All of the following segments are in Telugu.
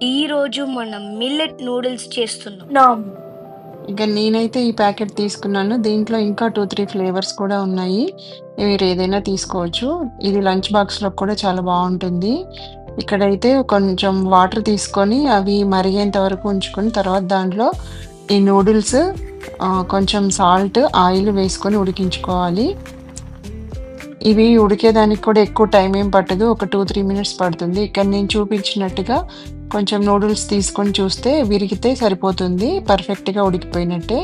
ఈరోజు మనం మిల్లెట్ నూడిల్స్ చేస్తున్నాం. ఇక నేనైతే ఈ ప్యాకెట్ తీసుకున్నాను. దీంట్లో ఇంకా 2, 3 ఫ్లేవర్స్ కూడా ఉన్నాయి. మీరు ఏదైనా తీసుకోవచ్చు. ఇది లంచ్ బాక్స్‌లో కూడా చాలా బావుంటుంది. ఇక్కడైతే కొంచెం వాటర్ తీసుకొని అవి మరిగేంత వరకు ఉంచుకొని తర్వాత దాంట్లో ఈ నూడిల్స్ కొంచెం సాల్ట్, ఆయిల్ వేసుకొని ఉడికించుకోవాలి. ఇవి ఉడికేదానికి కూడా ఎక్కువ టైం ఏం పట్టదు. ఒక 2, 3 మినిట్స్ పడుతుంది. ఇక్కడ నేను చూపించినట్టుగా కొంచెం నూడిల్స్ తీసుకొని చూస్తే విరిగితే సరిపోతుంది. పర్ఫెక్ట్‌గా ఉడికిపోయినట్టే.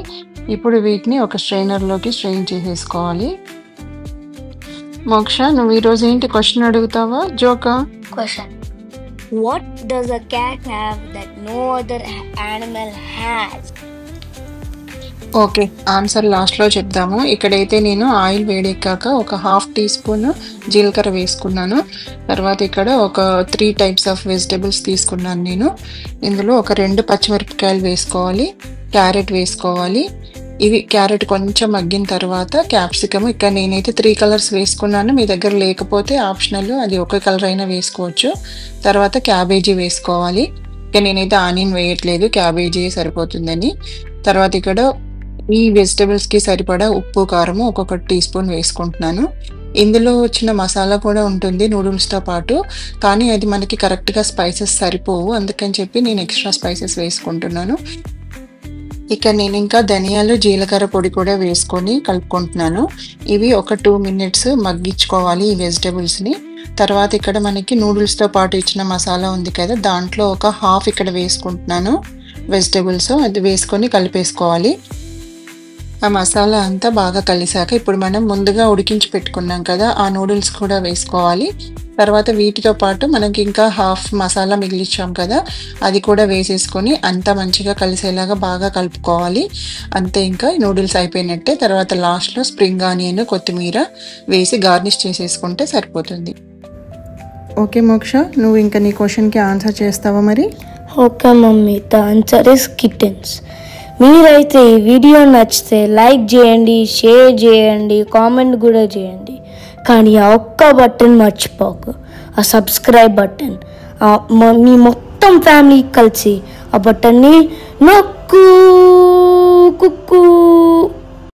ఇప్పుడు వీటిని ఒక స్ట్రెయినర్‌లోకి స్ట్రెయిన్ చేసేసుకోవాలి. మోక్ష, నువ్వు ఈరోజు ఏంటి క్వశ్చన్ అడుగుతావా? జోకా? Question: What does a cat have that no other animal has? Okay. Answer లాస్ట్‌లో చెప్దాము. ఇక్కడైతే నేను ఆయిల్ వేడెక్కాక ఒక హాఫ్ టీ స్పూన్ జీలకర్ర వేసుకున్నాను. తర్వాత ఇక్కడ ఒక 3 టైప్స్ ఆఫ్ వెజిటబుల్స్ తీసుకున్నాను నేను. ఇందులో ఒక 2 పచ్చిమిరపకాయలు వేసుకోవాలి. క్యారెట్ వేసుకోవాలి. ఇవి క్యారెట్ కొంచెం మగ్గిన తర్వాత క్యాప్సికమ్, ఇక్కడ నేనైతే 3 కలర్స్ వేసుకున్నాను. మీ దగ్గర లేకపోతే ఆప్షనల్, అది ఒక కలర్ అయినా వేసుకోవచ్చు. తర్వాత క్యాబేజీ వేసుకోవాలి. ఇక నేనైతే ఆనియన్ వేయట్లేదు, క్యాబేజీ సరిపోతుందని. తర్వాత ఇక్కడ ఈ వెజిటబుల్స్‌కి సరిపడా ఉప్పు, కారము ఒక్కొక్క టీ స్పూన్ వేసుకుంటున్నాను. ఇందులో వచ్చిన మసాలా కూడా ఉంటుంది నూడిల్స్‌తో పాటు. కానీ అది మనకి కరెక్ట్‌గా స్పైసెస్ సరిపోవు. అందుకని చెప్పి నేను ఎక్స్‌ట్రా స్పైసెస్ వేసుకుంటున్నాను. ఇక నేను ఇంకా ధనియాలు, జీలకర్ర పొడి కూడా వేసుకొని కలుపుకుంటున్నాను. ఇవి ఒక 2 మినిట్స్ మగ్గించుకోవాలి ఈ వెజిటబుల్స్‌ని. తర్వాత ఇక్కడ మనకి నూడిల్స్‌తో పాటు ఇచ్చిన మసాలా ఉంది కదా, దాంట్లో ఒక హాఫ్ ఇక్కడ వేసుకుంటున్నాను వెజిటబుల్స్. అది వేసుకొని కలిపేసుకోవాలి. ఆ మసాలా అంతా బాగా కలిసాక ఇప్పుడు మనం ముందుగా ఉడికించి పెట్టుకున్నాం కదా, ఆ నూడిల్స్ కూడా వేసుకోవాలి. తర్వాత వీటితో పాటు మనకి ఇంకా హాఫ్ మసాలా మిగిలిచ్చాం కదా, అది కూడా వేసేసుకొని అంతా మంచిగా కలిసేలాగా బాగా కలుపుకోవాలి. అంతే, ఇంకా నూడిల్స్ అయిపోయినట్టే. తర్వాత లాస్ట్‌లో స్ప్రింగ్ ఆనియన్, కొత్తిమీర వేసి గార్నిష్ చేసేసుకుంటే సరిపోతుంది. ఓకే మోక్ష, నువ్వు ఇంకా నీ క్వశ్చన్‌కి ఆన్సర్ చేస్తావా మరి? Okay mummy, the answer is kittens. మీరైతే ఈ వీడియో నచ్చితే లైక్ చేయండి, షేర్ చేయండి, కామెంట్ కూడా చేయండి. కానీ ఆ ఒక్క బటన్ మర్చిపోకు, ఆ సబ్స్క్రైబ్ బటన్. మీ మొత్తం ఫ్యామిలీ కలిసి ఆ బటన్ని నొక్కు. కుక్కు.